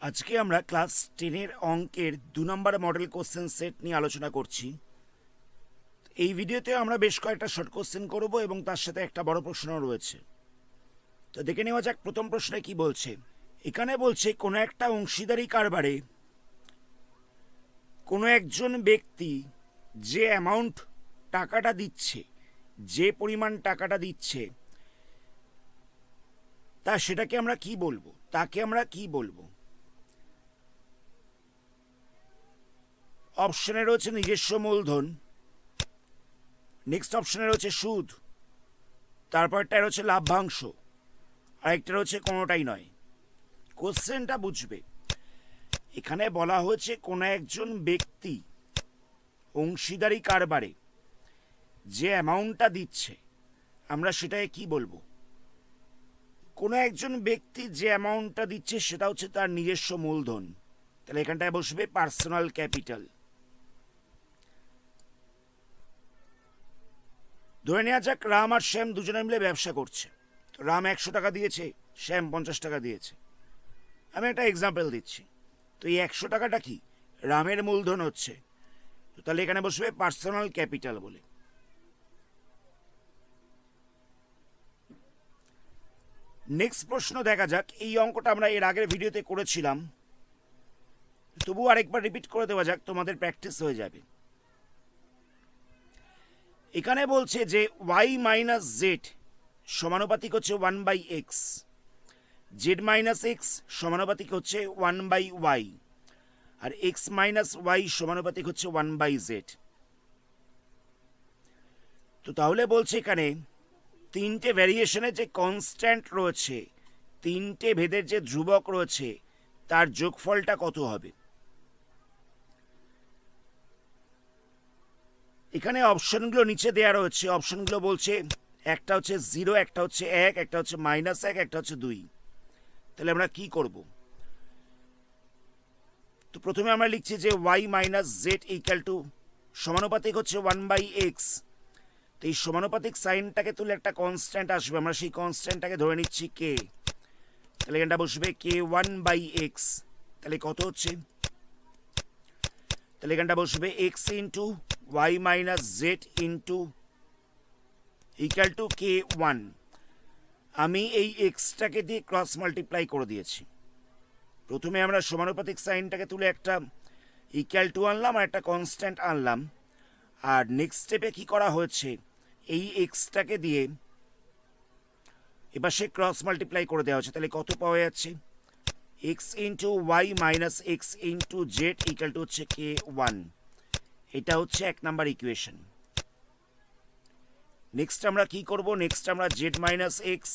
আজকে আমরা ক্লাস 10 অঙ্কের 2 নম্বর মডেল কোশ্চেন সেট নিয়ে আলোচনা করছি। এই ভিডিওতে আমরা বেশ কয়েকটা শর্ট কোশ্চেন করব এবং তার সাথে একটা বড় প্রশ্ন রয়েছে। তো দেখে নেওয়া যাক প্রথম প্রশ্নে কি বলছে। এখানে বলছে কোনো একটা অংশীদারি কারবারে কোনো একজন ব্যক্তি যে অ্যামাউন্ট টাকাটা দিচ্ছে, যে পরিমাণ টাকাটা দিচ্ছে, সেটাকে আমরা কি বলবো, তাকে আমরা কি বলবো? অপশনে রয়েছে নিজস্ব মূলধন, নেক্সট অপশনে রয়েছে সুদ, তারপরটা রয়েছে লাভ্যাংশ, আরেকটা রয়েছে কোনোটাই নয়। কোশ্চেনটা বুঝবে, এখানে বলা হয়েছে কোনো একজন ব্যক্তি অংশীদারি কারবারে যে অ্যামাউন্টটা দিচ্ছে, আমরা সেটাকে কি বলবো? কোনো একজন ব্যক্তি যে অ্যামাউন্টটা দিচ্ছে সেটা হচ্ছে তার নিজস্ব মূলধন, তাহলে এখানটায় বসবে পার্সোনাল ক্যাপিটাল। ধরে নেওয়া যাক রাম আর শ্যাম দুজনে মিলে ব্যবসা করছে। রাম 100 টাকা দিয়েছে, শ্যাম 50 টাকা দিয়েছে। আমি একটা এক্সাম্পল দিচ্ছি। তো এই 100 টাকাটা কি রামের মূলধন হচ্ছে, তো তাহলে এখানে বসবে পার্সোনাল ক্যাপিটাল বলে। নেক্সট প্রশ্ন দেখা যাক। এই অঙ্কটা আমরা এর আগের ভিডিওতে করেছিলাম, তবু আরেকবার রিপিট করে দেওয়া যাক, তোমাদের প্র্যাকটিস হয়ে যাবে। এখানে বলছে যে y মাইনাস জেড সমানুপাতিক হচ্ছে 1/x, জেড মাইনাস এক্স সমানুপাতিক হচ্ছে 1/y, আর x মাইনাস ওয়াই সমানুপাতিক হচ্ছে 1/z। তো তাহলে বলছে এখানে তিনটে ভ্যারিয়েশনের যে কনস্ট্যান্ট রয়েছে, তিনটে ভেদের যে ধ্রুবক রয়েছে, তার যোগফলটা কত হবে? এখানে অপশনগুলো নিচে দেওয়া রয়েছে। অপশনগুলো বলছে একটা হচ্ছে 0, একটা হচ্ছে 1, একটা হচ্ছে -1, একটা হচ্ছে 2। তাহলে আমরা কি করব? তো প্রথমে আমরা লিখছি যে y minus Z equal two সমানুপাতিক হচ্ছে 1/x। তো এই সমানুপাতিক সাইনটাকে তুলে একটা কনস্ট্যান্ট আসবে, আমরা সেই কনস্ট্যান্টটাকে ধরে নিচ্ছি k। তাহলে এখানটা বসবে k1/x। তাহলে কত হচ্ছে? তাহলে এখানটা বসবে x into y minus Z into equal to k1। আমি এই এক্সটাকে দিয়ে ক্রস মাল্টিপ্লাই করে দিয়েছি। প্রথমে আমরা সমানুপাতিক সাইনটাকে তুলে একটা ইকুয়াল টু আনলাম আর একটা কনস্ট্যান্ট আনলাম, আর নেক্সট স্টেপে কি করা হয়েছে, এই এক্সটাকে দিয়ে এবার সে ক্রস মাল্টিপ্লাই করে দেওয়া হচ্ছে। তাহলে কত পাওয়া যাচ্ছে? X into Y minus X into Z equal to হচ্ছে k1। এটা হচ্ছে 1 নাম্বার ইকুয়েশন। নেক্সট আমরা কি করব? নেক্সট আমরা জেড মাইনাস এক্স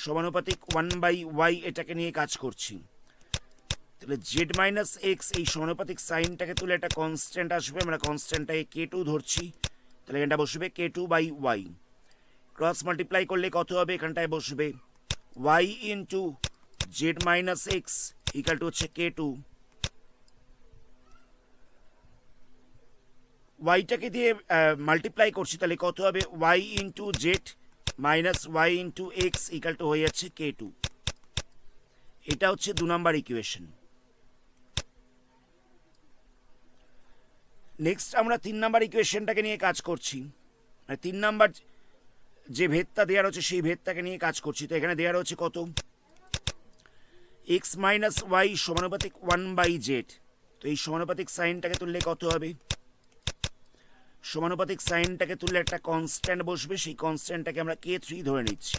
সমানুপাতিক 1/y এটাকে নিয়ে কাজ করছি। তাহলে জেড মাইনাস এক্স এই সমানুপাতিক সাইনটাকে তুলে একটা কনস্ট্যান্ট আসবে, আমরা কনস্ট্যান্টটাকে k2 ধরছি। তাহলে এখানটা বসবে k2/y। ক্রস মাল্টিপ্লাই করলে কত হবে? এখানটায় বসবে y into Z minus x equal to হচ্ছে k2। ওয়াইটাকে দিয়ে মাল্টিপ্লাই করছি, তাহলে কত হবে? y into Z minus Y into X equal to হয়ে যাচ্ছে k2। এটা হচ্ছে 2 নাম্বার ইকুয়েশন। নেক্সট আমরা 3 নাম্বার ইকুয়েশনটাকে নিয়ে কাজ করছি। 3 নাম্বার যে ভেদটা দেওয়া রয়েছে সেই ভেদটাকে নিয়ে কাজ করছি। তো এখানে দেওয়া রয়েছে কত? এক্স মাইনাস ওয়াই সমানুপাতিক 1/z। তো এই সমানুপাতিক সাইনটাকে তুললে কত হবে? সমানুপাতিক সাইনটাকে তুললে একটা কনস্ট্যান্ট বসবে, সেই কনস্ট্যান্টটাকে আমরা k3 ধরে নিচ্ছি।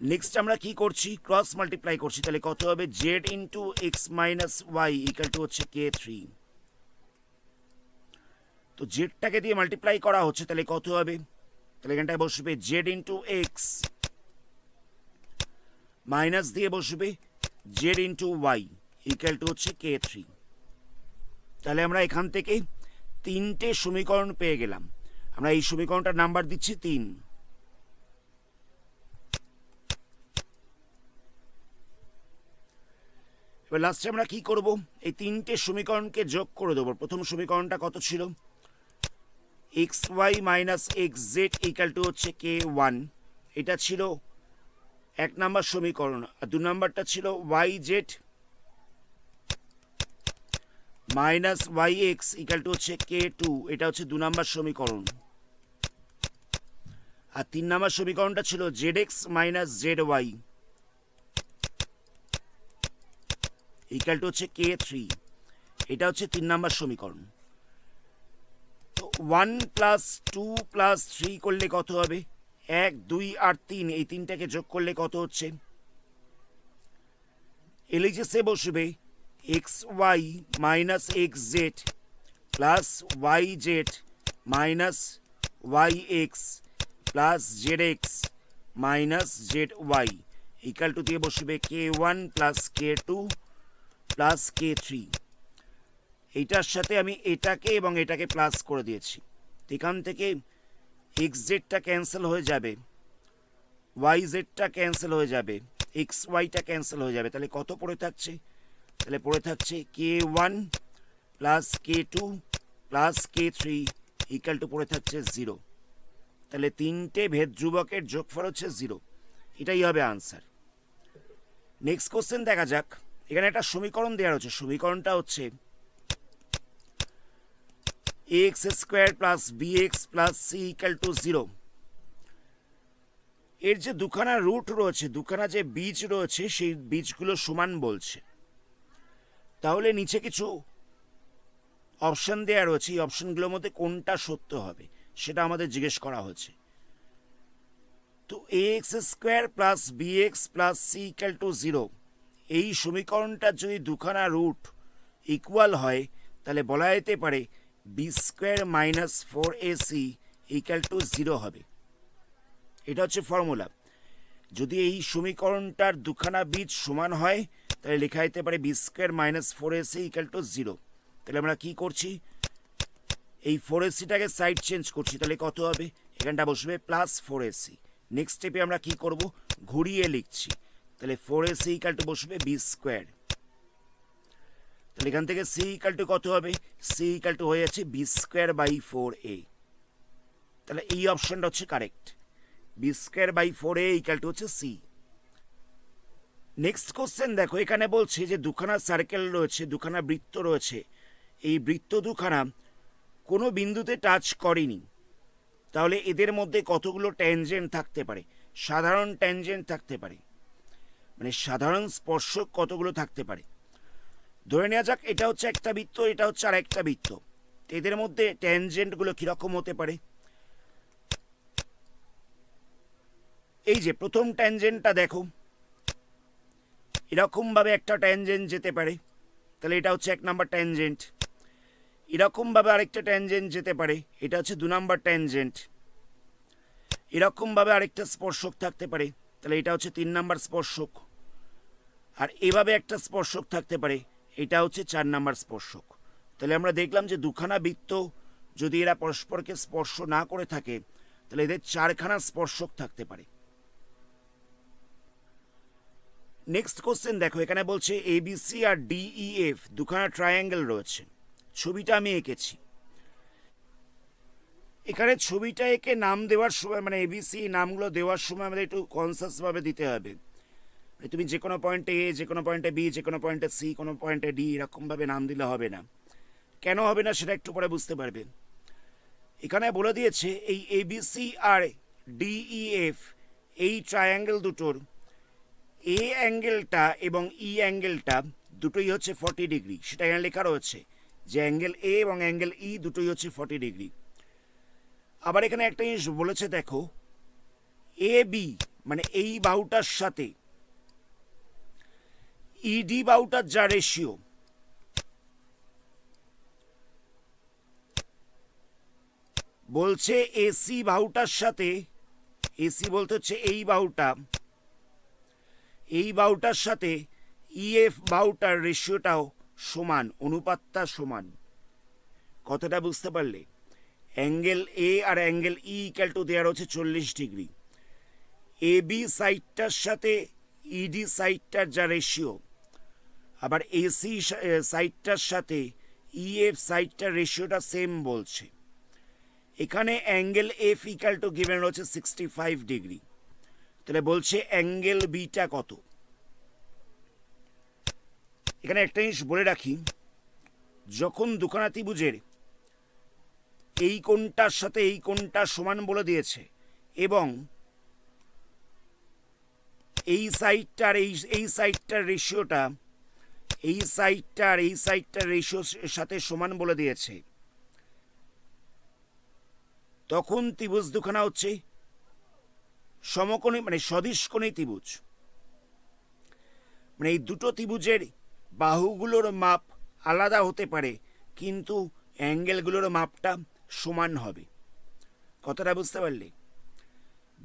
নেক্সট আমরা কি করছি? ক্রস মাল্টিপ্লাই করছি। তাহলে কত হবে? Z into X minus Y equal to হচ্ছে k3। তো জেডটাকে দিয়ে মাল্টিপ্লাই করা হচ্ছে, তাহলে কত হবে? তাহলে এখানটায় বসবে জেড ইন্টু এক্স মাইনাস দিয়ে বসবে Z into Y equal to হচ্ছে k3। তাহলে আমরা এখান থেকে 3টে সমীকরণ পেয়ে গেলাম। আমরা এই সমীকরণটার নাম্বার দিচ্ছি 3। এবার লাস্টে আমরা কি করব? এই 3টে সমীকরণকে যোগ করে দেবো। প্রথম সমীকরণটা কত ছিল? xy minus xz equal to হচ্ছে k1। এটা ছিল এক নাম্বার সমীকরণ, আর 2 নাম্বারটা ছিল Y Z minus Y X equal to হচ্ছে কে টু, এটা হচ্ছে 2 নাম্বার সমীকরণ। আর 3 নাম্বার সমীকরণটা ছিল Z X minus Z Y equal to হচ্ছে কে থ্রি, এটা হচ্ছে 3 নাম্বার সমীকরণ। তো 1 প্লাস 2 প্লাস 3 করলে কত হবে? 1 2 আর 3, এই তিনটাকে যোগ করলে কত হচ্ছে? এলিজেসে বসবে X Y minus X Z plus Y Z minus Y X plus Z X minus Z Y equal to দিয়ে বসবে K one plus K two plus K three. এইটার সাথে আমি এটাকে এবং এটাকে প্লাস করে দিয়েছি। এখান থেকে এক্স জেডটা ক্যান্সেল হয়ে যাবে, ওয়াই জেডটা ক্যান্সেল হয়ে যাবে, এক্স ওয়াইটা ক্যান্সেল হয়ে যাবে। তাহলে কত পড়ে থাকছে? তাহলে পড়ে থাকছে K one plus K two plus K three equal to পড়ে থাকছে 0। তাহলে তিনটে ভেদ ধ্রুবকের যোগফল হচ্ছে 0, এটাই হবে আনসার। নেক্সট কোশ্চেন দেখা যাক। এখানে একটা সমীকরণ দেওয়া হচ্ছে, সমীকরণটা হচ্ছে X square plus B X plus C equal to 0। এর যে দুখানা রুট রয়েছে, দুখানা যে বীজ রয়েছে, সেই বীজগুলো সমান বলছে। তাহলে নিচে কিছু অপশন দেওয়া রয়েছে, এই অপশনগুলোর মধ্যে কোনটা সত্য হবে সেটা আমাদের জিজ্ঞেস করা হচ্ছে। তো X square plus B X plus C equal to 0, এই সমীকরণটার যদি দুখানা রুট ইকুয়াল হয় তাহলে বলা যেতে পারে B square minus 4ac equal to 0 হবে। এটা হচ্ছে ফর্মুলা। যদি এই সমীকরণটার দুখানা বীজ সমান হয় তাহলে লেখা যেতে পারে B square minus 4ac equal to 0। তাহলে আমরা কি করছি? এই 4ac-টাকে সাইড চেঞ্জ করছি, তাহলে কত হবে? এখানটা বসবে প্লাস 4ac। নেক্সট স্টেপে আমরা কি করব? ঘুরিয়ে লিখছি, তাহলে 4ac ইকাল টু বসবে বি স্কোয়ার। তাহলে এখান থেকে সি ইকাল টু কত হবে? সি ইকাল টু হয়ে যাচ্ছে বি স্কোয়ার বাই 4a। তাহলে এই অপশনটা হচ্ছে correct, B square by 4a equal to হচ্ছে সি। নেক্সট কোশ্চেন দেখো, এখানে বলছে যে দুখানা সার্কেল রয়েছে, দুখানা বৃত্ত রয়েছে, এই বৃত্ত দুখানা কোনো বিন্দুতে টাচ করেনি, তাহলে এদের মধ্যে কতগুলো ট্যানজেন্ট থাকতে পারে? সাধারণ ট্যানজেন্ট থাকতে পারে, মানে সাধারণ স্পর্শক কতগুলো থাকতে পারে? ধরে নেওয়া যাক এটা হচ্ছে একটা বৃত্ত, এটা হচ্ছে আর একটা বৃত্ত, এদের মধ্যে ট্যানজেন্টগুলো কিরকম হতে পারে? এই যে প্রথম ট্যানজেন্টটা দেখো, এরকমভাবে একটা ট্যানজেন্ট যেতে পারে, তাহলে এটা হচ্ছে 1 নাম্বার ট্যানজেন্ট। এরকমভাবে আরেকটা ট্যানজেন্ট যেতে পারে, এটা হচ্ছে 2 নাম্বার ট্যানজেন্ট। এরকমভাবে আরেকটা স্পর্শক থাকতে পারে, তাহলে এটা হচ্ছে 3 নাম্বার স্পর্শক। আর এভাবে একটা স্পর্শক থাকতে পারে, এটা হচ্ছে 4 নাম্বার স্পর্শক। তাহলে আমরা দেখলাম যে দুখানা বৃত্ত যদি এরা পরস্পরকে স্পর্শ না করে থাকে তাহলে এদের 4খানা স্পর্শক থাকতে পারে। নেক্সট কোশ্চেন দেখো, এখানে বলছে এবিসি আর ডিইএফ দুখানা ট্রায়াঙ্গেল রয়েছে, ছবিটা আমি এঁকেছি। এখানে ছবিটা এঁকে নাম দেওয়ার সময়, মানে এবিসি নামগুলো দেওয়ার সময় আমাদের একটু কনসাসভাবে দিতে হবে। তুমি যে কোনো পয়েন্টে এ, যে কোনো পয়েন্টে বি, যে কোনো পয়েন্টে সি, কোনো পয়েন্টে ডি, এরকমভাবে নাম দিলে হবে না। কেন হবে না সেটা একটু পরে বুঝতে পারবে। এখানে বলে দিয়েছে এই এবিসি আর ডিইএফ এই ট্রায়াঙ্গেল দুটোর এ অ্যাঙ্গেলটা এবং ই অ্যাঙ্গেলটা দুটোই হচ্ছে 40 ডিগ্রি। সেটা এখানে লেখা রয়েছে যে অ্যাঙ্গেল এ এবং অ্যাঙ্গেল ই দুটোই হচ্ছে 40 ডিগ্রি। আবার এখানে একটা জিনিস বলেছে দেখো, এ বি মানে এই বাহুটার সাথে ইডি বাহুটার যা রেশিও, বলছে এসি বাহুটার সাথে, এসি বলতে হচ্ছে এই বাহুটা, এই বাহুটার সাথে ইএফ বাহুটার রেশিওটাও সমান, অনুপাতটা সমান। কতটা বুঝতে পারলে? অ্যাঙ্গেল এ আর অ্যাঙ্গেল ই ইকাল টু দেওয়া রয়েছে 40 ডিগ্রি। এ বি সাইডটার সাথে ইডি সাইডটার যা রেশিও, আবার এসি সাইডটার সাথে ইএফ সাইডটার রেশিওটা সেম বলছে। এখানে angle F equal to given রয়েছে 65 ডিগ্রি। তাহলে বলছে অ্যাঙ্গেল বিটা কত। এখানে একটা জিনিস বলে রাখি, যখন দুখানা ত্রিভুজের এই কোণটার সাথে এই কোণটা সমান বলে দিয়েছে এবং এই সাইডটার এই সাইডটার রেশিওটা এই সাইডটার রেশিওর সাথে সমান বলে দিয়েছে, তখন ত্রিভুজ দুখানা হচ্ছে সমকোণী মানে সদিশকোণী ত্রিভুজ। মানে এই দুটো ত্রিভুজের বাহুগুলোর মাপ আলাদা হতে পারে কিন্তু অ্যাঙ্গেলগুলোর মাপটা সমান হবে। কথাটা বুঝতে পারলে?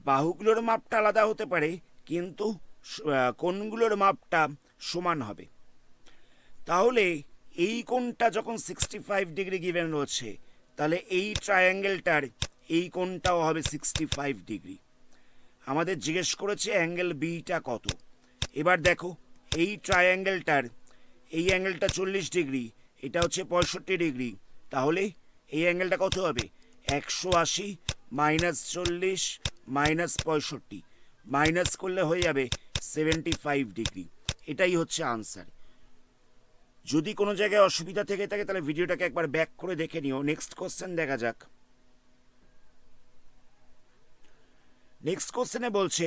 বাহুগুলোর মাপটা আলাদা হতে পারে কিন্তু কোণগুলোর মাপটা সমান হবে। তাহলে এই কোণটা যখন 65 ডিগ্রি গিভেন রয়েছে, তাহলে এই ট্রায়াঙ্গেলটার এই কোণটাও হবে 65 ডিগ্রি। আমাদের জিজ্ঞেস করেছে অ্যাঙ্গেল বিটা কত। এবার দেখো, এই ট্রায়াঙ্গেলটার এই অ্যাঙ্গেলটা 40 ডিগ্রি, এটা হচ্ছে 65 ডিগ্রি, তাহলে এই অ্যাঙ্গেলটা কত হবে? 180 মাইনাস 40 মাইনাস 65, মাইনাস করলে হয়ে যাবে 75 ডিগ্রি। এটাই হচ্ছে আনসার। যদি কোনো জায়গায় অসুবিধা থেকে থাকে তাহলে ভিডিওটাকে একবার ব্যাক করে দেখে নিও। নেক্সট কোশ্চেন দেখা যাক। নেক্সট কোশ্চেনে বলছে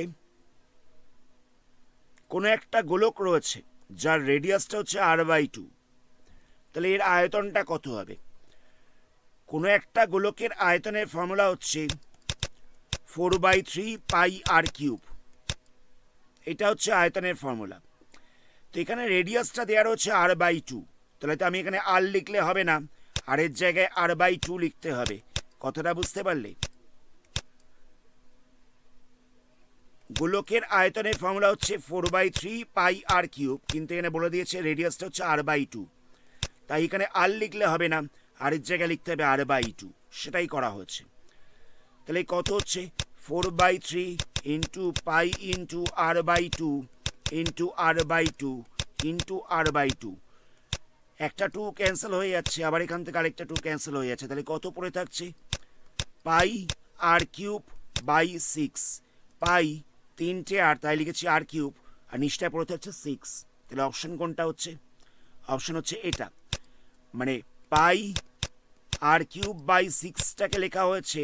কোনো একটা গোলক রয়েছে যার রেডিয়াসটা হচ্ছে r/2, তাহলে এর আয়তনটা কত হবে? কোনো একটা গোলকের আয়তনের ফর্মুলা হচ্ছে 4/3 পাই r³। এটা হচ্ছে আয়তনের ফর্মুলা। তো এখানে রেডিয়াসটা দেওয়া রয়েছে r/2, তাহলে তো আমি এখানে r লিখলে হবে না, আর এর জায়গায় r/2 লিখতে হবে। কথাটা বুঝতে পারলে? গোলকের আয়তনের ফর্মুলা হচ্ছে 4/3 পাই r³, কিন্তু এখানে বলে দিয়েছে রেডিয়াসটা হচ্ছে r/2, তাই এখানে r লিখলে হবে না, আর এর জায়গায় লিখতে হবে r/2। সেটাই করা হচ্ছে। তাহলে কত হচ্ছে? 4/3 into pi into r/2 into r/2 into r/2। একটা 2 ক্যান্সেল হয়ে যাচ্ছে, আবার এখান থেকে আরেকটা 2 ক্যান্সেল হয়ে যাচ্ছে, তাহলে কত পড়ে থাকছে? পাই r³/6। পাই 3টে আর, তাই লিখেছি r³, আর নিচটায় পড়ে থাকছে 6। তাহলে অপশন কোনটা হচ্ছে? অপশন হচ্ছে এটা, মানে পাই r³/6টাকে লেখা হয়েছে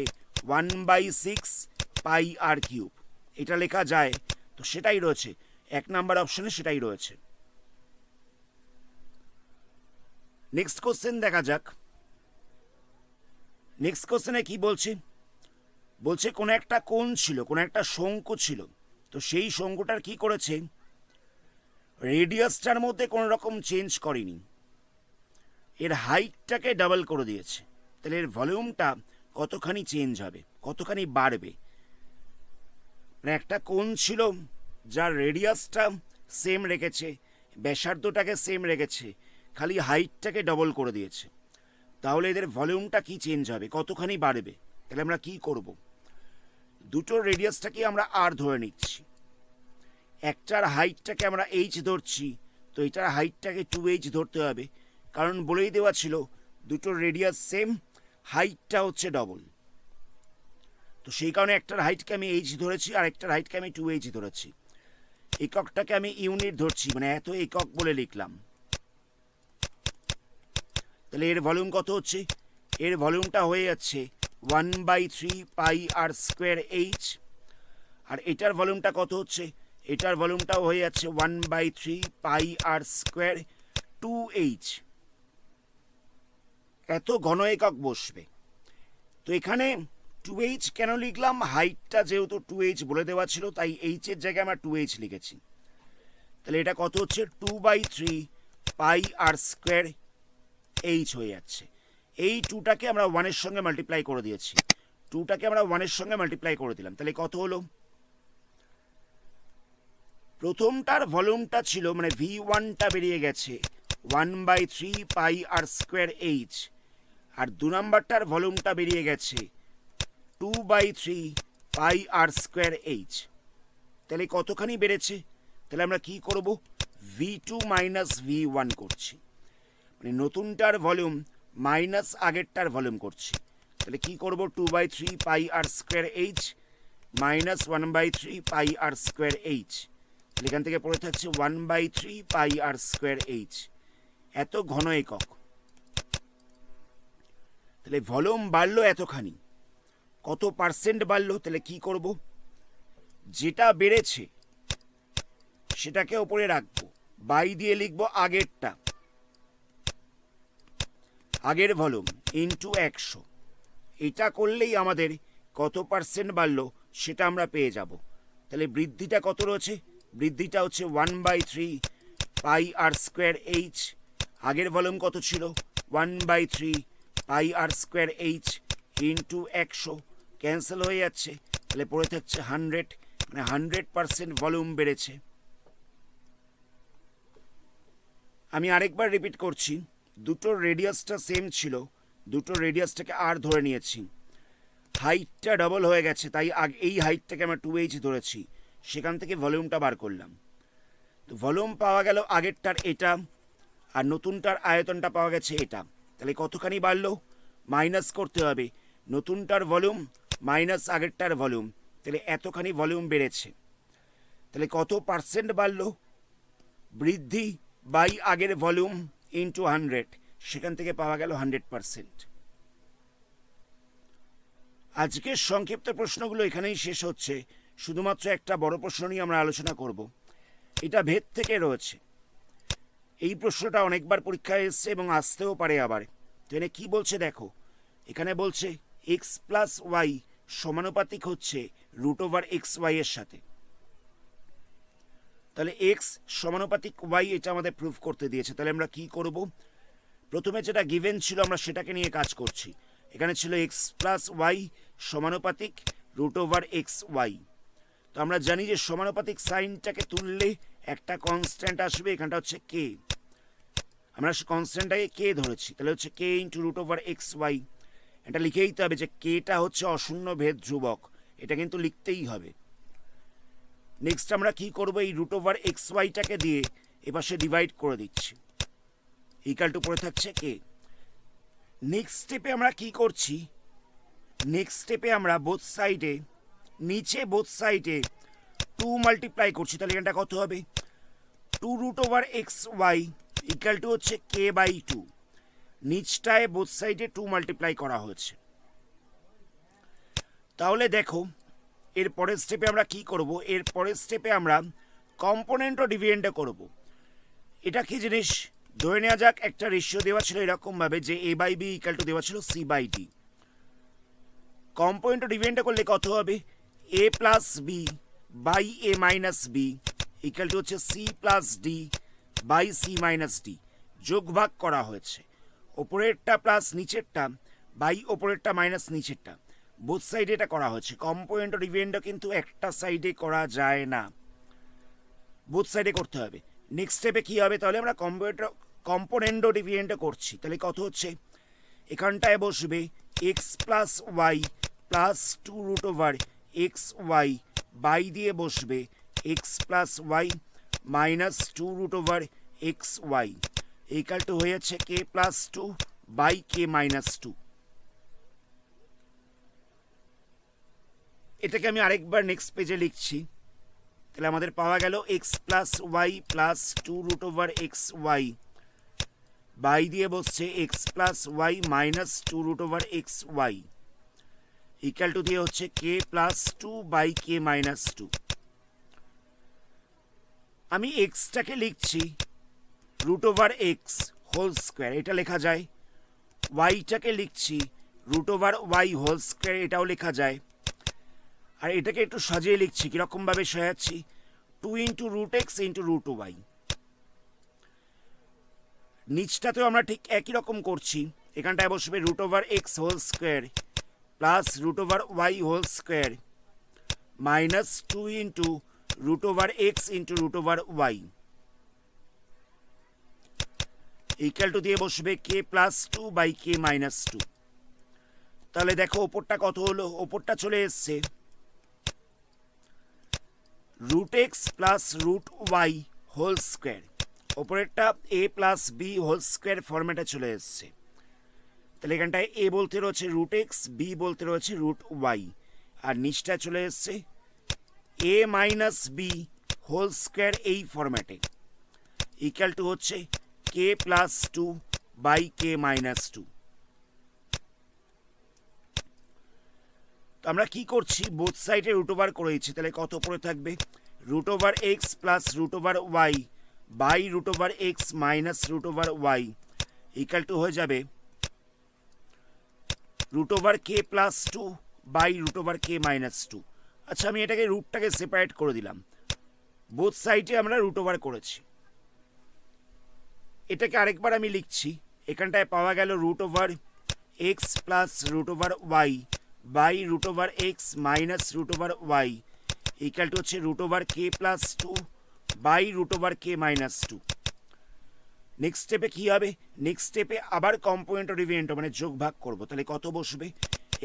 1/6 পাই r³। এটা লেখা যায়, তো সেটাই রয়েছে 1 নাম্বার অপশনে, সেটাই রয়েছে। নেক্সট কোশ্চেন দেখা যাক। নেক্সট কোশ্চেনে কি বলছে? বলছে কোনো একটা কোণ ছিল, কোনো একটা শঙ্কু ছিল, তো সেই শঙ্কুটার কি করেছে? রেডিয়াসটার মধ্যে কোনো রকম চেঞ্জ করেনি, এর হাইটটাকে ডাবল করে দিয়েছে। তাহলে এর ভলিউমটা কতখানি চেঞ্জ হবে, কতখানি বাড়বে? মানে একটা কোণ ছিল যার রেডিয়াসটা সেম রেখেছে, ব্যাসার্ধটাকে সেম রেখেছে, খালি হাইটটাকে ডবল করে দিয়েছে, তাহলে এদের ভলিউমটা কি চেঞ্জ হবে, কতখানি বাড়বে? তাহলে আমরা কি করব? দুটোর রেডিয়াসটাকে আমরা আর ধরে নিচ্ছি, একটার হাইটটাকে আমরা এইচ ধরছি, তো এটার হাইটটাকে 2h ধরতে হবে, কারণ বলেই দেওয়া ছিল দুটোর রেডিয়াস সেম, হাইটটা হচ্ছে ডবল। তো সেই কারণে একটার হাইটকে আমি এইচ ধরেছি আর একটার হাইটকে আমি 2h ধরেছি। এককটাকে আমি ইউনিট ধরছি, মানে এত একক বলে লিখলাম। তাহলে এর ভলিউম কত হচ্ছে? এর ভলিউমটা হয়ে যাচ্ছে 1/3 পাই r²h। আর এটার ভলিউমটা কত হচ্ছে? এটার ভলিউমটাও হয়ে যাচ্ছে 1/3 পাই r² 2h। এত ঘন একক বসবে। তো এখানে 2h কেন লিখলাম? হাইটটা যেহেতু 2h বলে দেওয়া ছিল, তাই h এর জায়গায় আমরা 2h লিখেছি। তাহলে এটা কত হচ্ছে? 2/3 পাই r² h হয়ে যাচ্ছে। এই 2টাকে আমরা 1-এর সঙ্গে মাল্টিপ্লাই করে দিয়েছি, 2টাকে আমরা 1-এর সঙ্গে মাল্টিপ্লাই করে দিলাম, তাহলে কত হলো? প্রথমটার ভলিউমটা ছিল, মানে v1টা বেরিয়ে গেছে 1/3 পাই r²h, আর 2 নাম্বারটার ভলিউমটা বেরিয়ে গেছে 2/3 পাই r²h। তাহলে কতখানি বেড়েছে? তাহলে আমরা কি করব? v2 মাইনাস v1 করছি, মানে নতুনটার ভলিউম মাইনাস আগেরটার ভলিউম করছি। তাহলে কি করব? 2/3 পাই r²h মাইনাস 1/3 পাই আর স্কোয়ার এইচ। এখান থেকে পড়ে থাকছে 1/3 পাই আর স্কোয়ার এইচ। এত ঘন একক। তাহলে ভলিউম বাড়লো এতখানি, কত পার্সেন্ট বাড়লো? তাহলে কি করব, যেটা বেড়েছে সেটাকে ওপরে রাখবো, বাই দিয়ে লিখবো আগেরটা, আগের ভলিউম ইন্টু 100। এটা করলেই আমাদের কত পার্সেন্ট বাড়লো সেটা আমরা পেয়ে যাব। তাহলে বৃদ্ধিটা কত রয়েছে? বৃদ্ধিটা হচ্ছে 1/3 পাই আর স্কোয়ার এইচ। আগের ভলিউম কত ছিল? 1/3 পাই আর স্কোয়ার এইচ ইন্টু 100। ক্যান্সেল হয়ে যাচ্ছে, তাহলে পড়ে থাকছে 100, মানে 100% ভলিউম বেড়েছে। আমি আরেকবার রিপিট করছি, দুটোর রেডিয়াসটা সেম ছিল, দুটোর রেডিয়াসটাকে আর ধরে নিয়েছি, হাইটটা ডবল হয়ে গেছে, তাই এই হাইটটাকে আমরা 2h ধরেছি, সেখান থেকে ভলিউমটা বার করলাম। তো ভলিউম পাওয়া গেল আগেরটার এটা, আর নতুনটার আয়তনটা পাওয়া গেছে এটা। তাহলে কতখানি বাড়লো? মাইনাস করতে হবে নতুনটার ভলিউম মাইনাস আগেরটার ভলিউম, তাহলে এতখানি ভলিউম বেড়েছে। তাহলে কত পার্সেন্ট বাড়লো? বৃদ্ধি বাই আগের ভলিউম ইন্টু 100, সেখান থেকে পাওয়া গেল 100%। আজকের সংক্ষিপ্ত প্রশ্নগুলো এখানেই শেষ হচ্ছে। শুধুমাত্র একটা বড় প্রশ্ন নিয়ে আমরা আলোচনা করব, এটা ভেদ থেকে রয়েছে। এই প্রশ্নটা অনেকবার পরীক্ষায় এসছে এবং আসতেও পারে আবার। তো এখানে কি বলছে দেখো, এখানে বলছে এক্স প্লাস ওয়াই সমানুপাতিক হচ্ছে রুট ওভার এক্স ওয়াই এর সাথে। তাহলে এক্স সমানুপাতিক ওয়াই, এটা আমাদের প্রুফ করতে দিয়েছে। তাহলে আমরা কি করব, প্রথমে যেটা গিভেন ছিল আমরা সেটাকে নিয়ে কাজ করছি। এখানে ছিল এক্স প্লাস ওয়াই সমানুপাতিক রুট ওভার এক্স ওয়াই। তো আমরা জানি যে সমানুপাতিক সাইনটাকে তুললে একটা কনস্ট্যান্ট আসবে, এখানটা হচ্ছে কে, আমরা কনস্ট্যান্টটাকে কে ধরেছি, তাহলে হচ্ছে K into root over X Y. এটা লিখে দিতে হবে যে কেটা হচ্ছে অশূন্য ভেদ ধ্রুবক, এটা কিন্তু লিখতেই হবে। নেক্সট আমরা কি করব, এই রুট ওভার এক্স ওয়াইটাকে দিয়ে এপাশে ডিভাইড করে দিচ্ছি, ইকাল টু পড়ে থাকছে কে। নেক্সট স্টেপে আমরা কি করছি, নেক্সট স্টেপে আমরা বোথ সাইডে, নিচে বোথ সাইডে 2 মাল্টিপ্লাই করছি। তাহলে এখানটা কত হবে, 2 root over X Y equal to হচ্ছে কে বাই 2। নিচটায় বোথ সাইডে 2 মাল্টিপ্লাই করা হয়েছে। তাহলে দেখো এর পরের স্টেপে আমরা কি করব, এর পরের স্টেপে আমরা কম্পোনেন্ট ও ডিভিডেন্ডে করব। এটা কি জিনিস, ধরে নেওয়া যাক একটা রেশিও দেওয়া ছিল এরকম ভাবে যে A by B equal to দেওয়া ছিল সি বাই ডি। কম্পোনেন্ট ও ডিভিডেন্ডে করলে কত হবে, A plus B by A minus B equal to হচ্ছে C plus D by C minus D. যোগ ভাগ করা হয়েছে, ওপরেরটা প্লাস নিচেরটা বাই ওপরেরটা মাইনাস নিচেরটা, বোথ সাইডে এটা করা হয়েছে। কম্পোনেন্ট ও ডিভিডেন্ডও কিন্তু একটা সাইডে করা যায় না, বোথ সাইডে করতে হবে। নেক্সট স্টেপে কি হবে, তাহলে আমরা কম্পোনেন্ট ও ডিভিডেন্ডও করছি। তাহলে কত হচ্ছে, এখানটায় বসবে X plus Y plus 2 root over X Y, by দিয়ে বসবে X plus Y minus 2 root over X Y equal to হয়ে যাচ্ছে K plus 2 by K minus 2। এটাকে আমি আরেকবার নেক্সট পেজে লিখছি। তাহলে আমাদের পাওয়া গেল X plus Y plus 2 root over X Y, by দিয়ে বসছে X plus Y minus 2 root over X Y equal to দিয়ে হচ্ছে K plus 2 by K minus 2। আমি এক্সটাকে লিখছি root over X whole square, এটা লেখা যায়। ওয়াইটাকে লিখছি root over Y whole square, এটাও লেখা যায়। আর এটাকে একটু সাজিয়ে লিখছি, কীরকমভাবে সাজাচ্ছি, 2 into root X into root Y. নিচটাতেও আমরা ঠিক একই রকম করছি, এখানটায় বসবে root over X whole square plus root over Y whole square minus 2 into root over X into root over Y equal to দিয়ে বসবে K plus 2 by K minus 2। তাহলে দেখো ওপরটা কত হলো, ওপরটা চলে এসছে root X plus root Y whole square, ওপরেরটা A plus B whole square ফরম্যাটে চলে এসছে। তাহলে এখানটায় এ বলতে রয়েছে রুট এক্স, বি বলতে রয়েছে রুট ওয়াই, আর নিচটা চলে এসছে A minus B whole square এই ফরম্যাটে ইকুয়াল টু হচ্ছে K plus two by K minus two. তো আমরা কি করছি, বোথ সাইডে রুট ওভার করে দিচ্ছি, তাহলে কত পড়ে থাকবে root over X plus root over Y by root over X minus root over Y equal to হয়ে যাবে root over K plus two by root over K minus two. আচ্ছা, আমি এটাকে রুটটাকে সেপারেট করে দিলাম, বোথ সাইডে আমরা রুট ওভার করেছি। এটাকে আরেকবার আমি লিখছি, এখানটায় পাওয়া গেল root over X plus root over Y by root over X minus root over Y equal to হচ্ছে root over K plus two by root over K minus two. Next স্টেপে কী হবে, নেক্সট স্টেপে আবার কম্পোনেন্ট ও dividend মানে যোগ ভাগ করবো, তাহলে কত বসবে,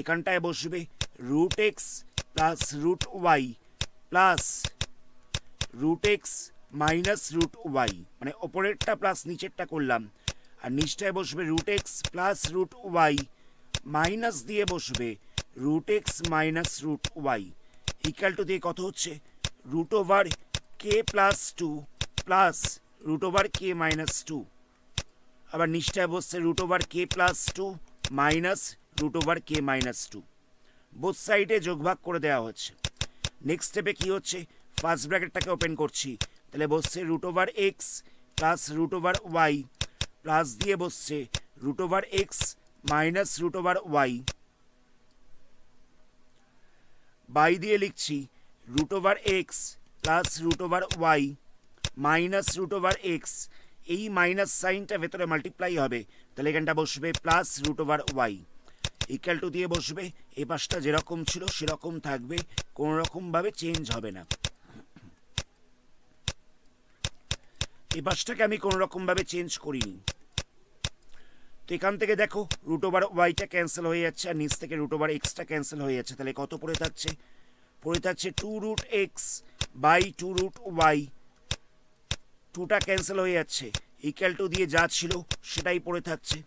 এখানটায় বসবে root X plus root Y plus root X minus root Y, মানে ওপরেরটা প্লাস নিচেরটা করলাম, আর নিচটায় বসবে root X plus root Y minus দিয়ে বসবে root X minus root Y equal to দিয়ে কত হচ্ছে root over K plus two plus root over K minus two, আবার নিচটায় বসছে root over K plus two minus root over K minus two, both সাইডে যোগভাগ করে দেওয়া হচ্ছে। নেক্সট স্টেপে কী হচ্ছে, ফার্স্ট ব্র্যাকেটটাকে ওপেন করছি, তাহলে বসছে root over X plus root over Y plus দিয়ে বসছে root over X minus root over Y by দিয়ে লিখছি root over X plus root over Y minus root over X, এই মাইনাস সাইনটা ভেতরে মাল্টিপ্লাই হবে, তাহলে এখানটা বসবে plus root over Y equal to দিয়ে বসবে, এই পাশটা যেরকম ছিল সেরকম থাকবে, কোনো রকমভাবে চেঞ্জ হবে না। এই পাশটাকে আমি কোনো রকমভাবে চেঞ্জ করিনি। তো এখান থেকে দেখো রুট ওভার ওয়াইটা ক্যান্সেল হয়ে যাচ্ছে আর নিচ থেকে রুট ওভার এক্সটা ক্যান্সেল হয়ে যাচ্ছে, তাহলে কত পড়ে থাকছে, পড়ে থাকছে two root X by two root Y, টুটা ক্যান্সেল হয়ে যাচ্ছে ইকুয়াল টু দিয়ে যা ছিল সেটাই পড়ে থাকছে।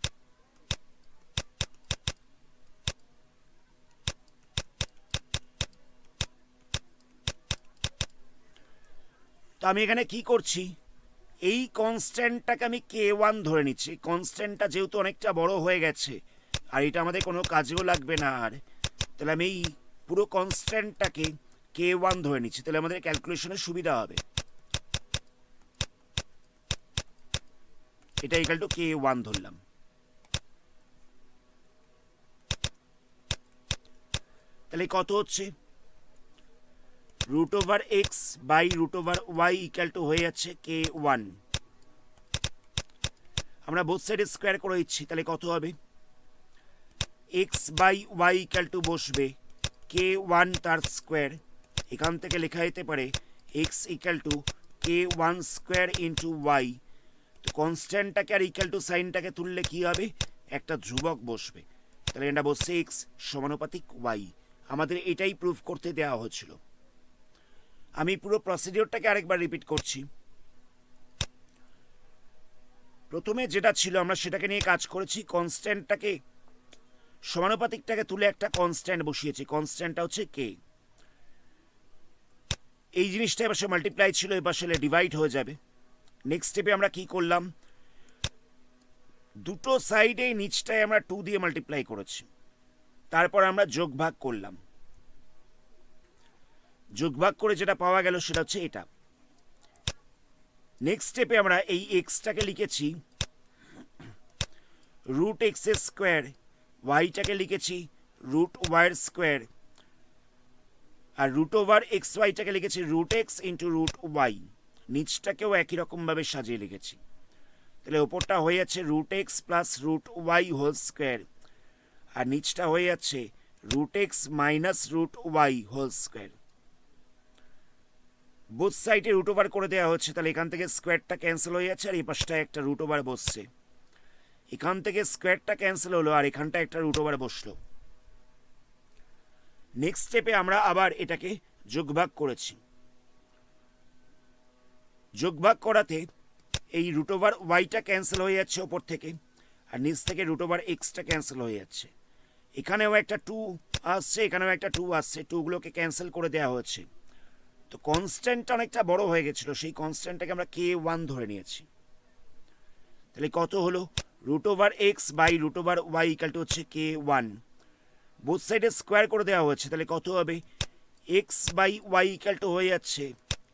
তো আমি এখানে কি করছি, এই কনস্ট্যান্টটাকে আমি কে ওয়ান ধরে নিচ্ছি, কনস্ট্যান্টটা যেহেতু অনেকটা বড় হয়ে গেছে আর এটা আমাদের কোনো কাজেও লাগবে না, আর তাহলে আমি এই পুরো কনস্ট্যান্টটাকে কে ওয়ান ধরে নিচ্ছি, তাহলে আমাদের ক্যালকুলেশনে সুবিধা হবে। এটা ইকুয়াল টু কে ওয়ান ধরলাম। তাহলে কত হচ্ছে root over X by root over Y equal to হয়ে যাচ্ছে কে ওয়ান। আমরা বোথ সাইডে স্কোয়ার করে দিচ্ছি, তাহলে কত হবে X by Y equal to বসবে কে ওয়ান তার স্কোয়ার, এখান থেকে লেখা যেতে পারে X equal to K one square into Y. তো কনস্ট্যান্টটাকে আর ইকুয়াল টু সাইনটাকে তুললে কি হবে, একটা ধ্রুবক বসবে, তাহলে এটা বসছে এক্স সমানুপাতিক ওয়াই। আমাদের এটাই প্রুফ করতে দেওয়া হচ্ছিল। আমি পুরো প্রসিডিওরটাকে আরেকবার রিপিট করছি। প্রথমে যেটা ছিল আমরা সেটাকে নিয়ে কাজ করেছি, কনস্ট্যান্টটাকে সমানুপাতিকটাকে তুলে একটা কনস্ট্যান্ট বসিয়েছি, কনস্ট্যান্টটা হচ্ছে কে। এই জিনিসটা এবার সে মাল্টিপ্লাই ছিল, এবার সে ডিভাইড হয়ে যাবে। নেক্সট স্টেপে আমরা কি করলাম, দুটো সাইডে নিচটায় আমরা টু দিয়ে মাল্টিপ্লাই করেছি, তারপর আমরা যোগ ভাগ করলাম, যোগ ভাগ করে যেটা পাওয়া গেল সেটা হচ্ছে এটা। নেক্সট স্টেপে আমরা এই এক্সটাকে লিখেছি রুট এক্স স্কোয়ার, ওয়াইটাকে লিখেছি রুট ওয়াইয়ের স্কোয়ার, আর রুট ওভার এক্স ওয়াইটাকে লিখেছি root X into root Y, নিচটাকেও একই রকমভাবে সাজিয়ে লিখেছি। তাহলে ওপরটা হয়ে যাচ্ছে root X plus root Y whole square, আর নিচটা হয়ে যাচ্ছে root X minus root Y whole square. Both সাইডে রুট ওভার করে দেওয়া হচ্ছে, তাহলে এখান থেকে স্কোয়ারটা ক্যান্সেল হয়ে যাচ্ছে আর এই পাশটায় একটা রুট ওভার বসছে, এখান থেকে স্কোয়ারটা ক্যান্সেল হলো আর এখানটা একটা রুট ওভার বসলো। নেক্সট স্টেপে আমরা আবার এটাকে যোগভাগ করেছি, যোগভাগ করাতে এই রুট ওভার ওয়াইটা ক্যান্সেল হয়ে যাচ্ছে ওপর থেকে, আর নিচ থেকে রুট ওভার এক্সটা ক্যান্সেল হয়ে যাচ্ছে, এখানেও একটা টু আসছে, এখানেও একটা 2 আসছে, 2গুলোকে ক্যান্সেল করে দেওয়া হচ্ছে। তো কনস্ট্যান্টটা অনেকটা বড় হয়ে গেছিল, সেই কনস্ট্যান্টটাকে আমরা k1 ধরে নিয়েছি। তাহলে কত হলো, √x by √y equal to হচ্ছে k1। বোথ সাইডে স্কোয়ার করে দেওয়া হচ্ছে, তাহলে কত হবে, x by y equal to হয়ে যাচ্ছে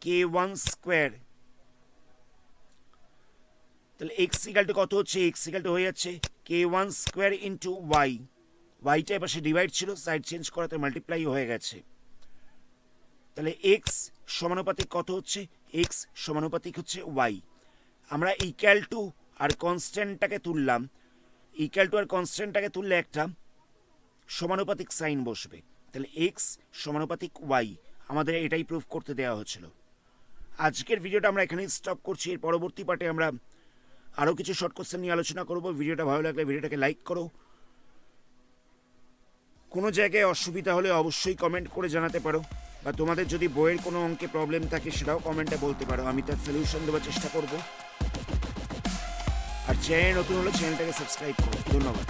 k1 স্কোয়ার। তাহলে x ইকাল টু কত হচ্ছে, x ইকাল টু হয়ে যাচ্ছে k1 স্কোয়ার ইন্টু y। ওয়াইটা এপাশে ডিভাইড ছিল, সাইড চেঞ্জ করাতে মাল্টিপ্লাই হয়ে গেছে। তাহলে x সমানুপাতিক কত হচ্ছে, x সমানুপাতিক হচ্ছে y। আমরা ইকুয়াল টু আর কনস্ট্যান্টটাকে তুললাম, ইকুয়াল টু আর কনস্ট্যান্টটাকে তুললে একটা সমানুপাতিক সাইন বসবে। তাহলে x সমানুপাতিক y, আমাদের এটাই প্রুফ করতে দেওয়া হয়েছিল। আজকের ভিডিওটা আমরা এখানেই স্টপ করছি। এর পরবর্তী পার্টে আমরা আরও কিছু শর্ট কোশ্চেন নিয়ে আলোচনা করব। ভিডিওটা ভালো লাগলে ভিডিওটাকে লাইক করো। কোনো জায়গায় অসুবিধা হলে অবশ্যই কমেন্ট করে জানাতে পারো, বা তোমাদের যদি বইয়ের কোনো অঙ্কে প্রবলেম থাকে সেটাও কমেন্টে বলতে পারো, আমি তার সলিউশন দেওয়ার চেষ্টা করব। আর চ্যানেল নতুন হলে চ্যানেলটাকে সাবস্ক্রাইব করো। ধন্যবাদ।